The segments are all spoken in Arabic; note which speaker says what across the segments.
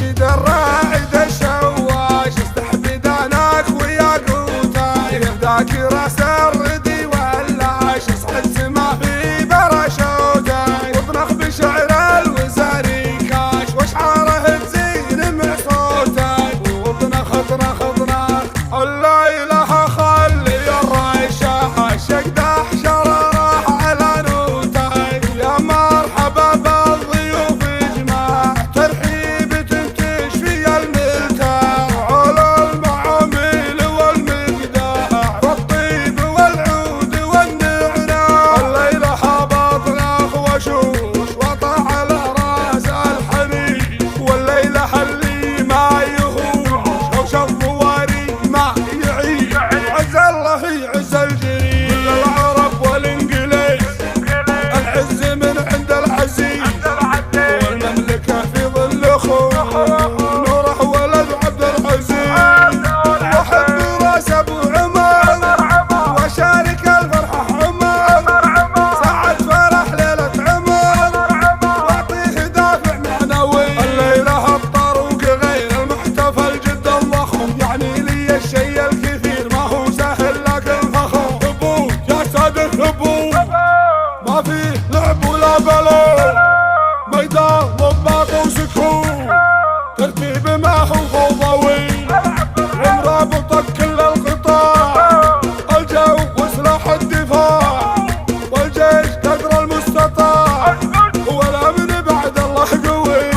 Speaker 1: راشد الراعد الشواش استحبد اناك وياقوتاي يهداك راس الردي واللاش اصعد سما في برشوتاي واطنخ بشعر الوزاري كاش واشعاره تزين مع صوتاي واطنخ اطنخ اطنخ الليله خلي الريشه عشق دحشر راح على نوتاي يا مرحبا بالضيوف اجماع ترحيب تشفي الملتاع على المعامل والمقداع والطيب والعود والنعناع الليله حبطناخ وشوش وطع على راس الحنين والليله حلي ما يهوش وش الضواري ما يعيش عز الله يعز الجريد كل العرب والانجليز العز من عند العزيز والمملكه في ظل اخوه نوره ولد عبد العزيز وحب راس ابو عمر وشارك الفرحه عمر سعد فرح ليله عمر واعطيه دافع معنوي الليله الطروق غير المحتفل جدا ضخم يعني لي الشيء الكثير ما هو سهل لكن فخم ثبوت يا ساده ثبوت ما فيه لعب ولا بلو ميدان ضباط وسكون ترتيب ما هو فوضوي ومرابطك كل القطاع الجو وسلاح الدفاع والجيش قدر المستطاع والامن بعد الله قوي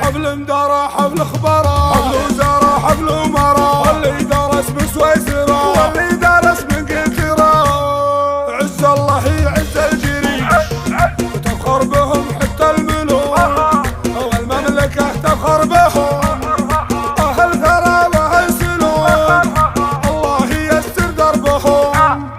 Speaker 1: حفل مدارة حفل خبراء حفل وزارة حفل امراء واللي درس بسويسرا واللي درس بانجلترا عز الله يعز الجريش وتفخر بهم حتى الملوك والمملكة تفخر بهم اهل ثرى واهل سلوك الله ييسر دربهم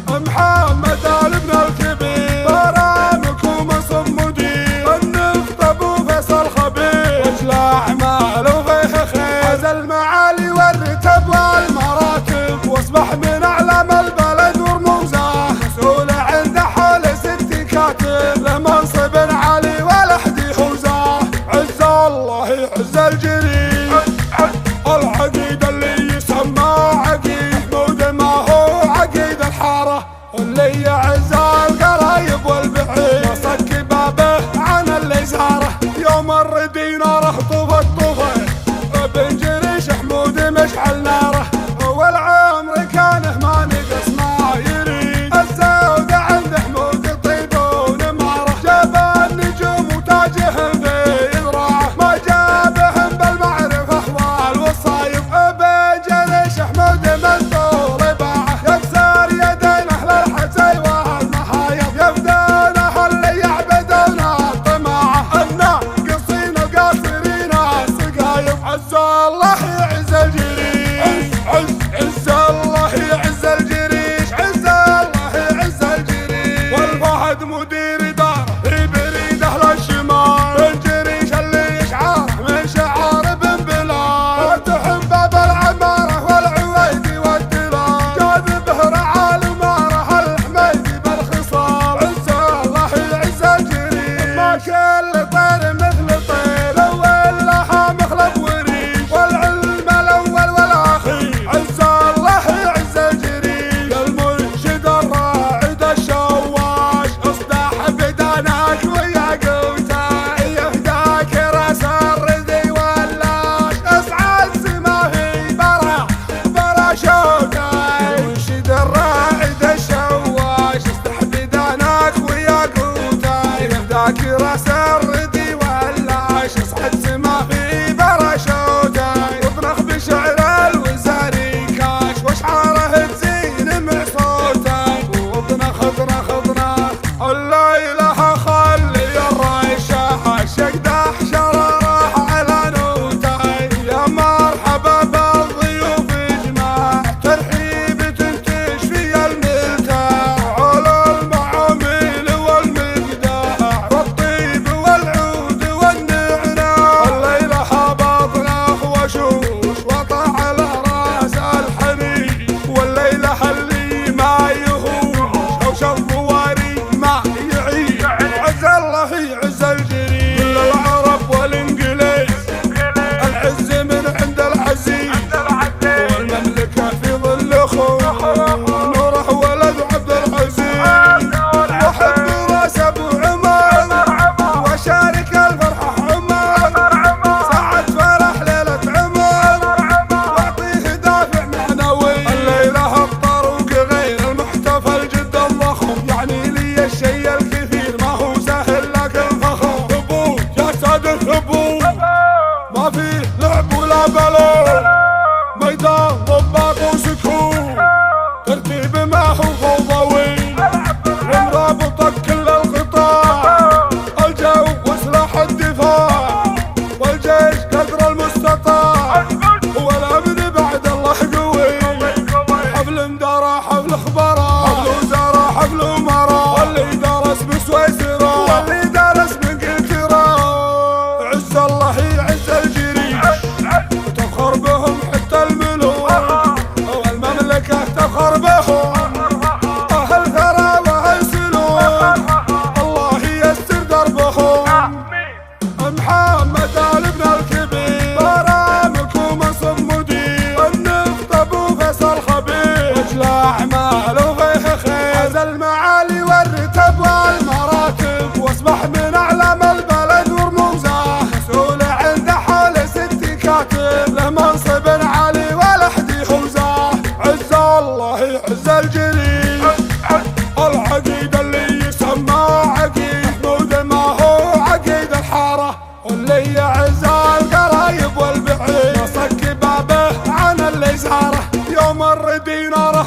Speaker 1: محمد آل ابن الكبير برامكم صمودين النفط ابو فيصل خبير وجل اعمال وفيه خير عز المعالي والرتب والمراتب واصبح من اعلام البلد ورموزه مسؤول عنده حول 6 كاتب له منصب عالي ولا حد يحوزه عز الله يعز الجريد العقيد اللي يسمى عقيد مود ما هو عقيد الحاره اللي يعز القرايب والبعيد وصك بابه عن اللي زاره يوم الردي ناره طفت ابن جريش حمود مشعل ناره والعمر كانه ما نقص ما يريد الزود عند حمود طيب ونماره جاب النجوم وتاجهم في ذراعه ما جابهم بالمعرفه احوال والصايف ابن جريش حمود من طول باعه يكسر يدين اهل الحسي والمحايض يفدونه اللي يعبدون الطماعه الناقصين القاصرين محمد آل ابن الكبير، برامج ومنصب مدير، النفط ابو فيصل خبير، وجل اعمال وغيخ خير، عز المعالي والرتب والمراتب، واصبح من اعلام البلد ورموزه، مسؤول عنده حول 6 كاتب، له منصب عالي ولا حد يحوزه، عز الله يعز الجليل، العقيد اللي يسمى عقيد محمود، ما هو عقيد الحاره، واللي يعز القرايب والبعيد، يصك بابه عن اللي زاره، يوم الردي ناره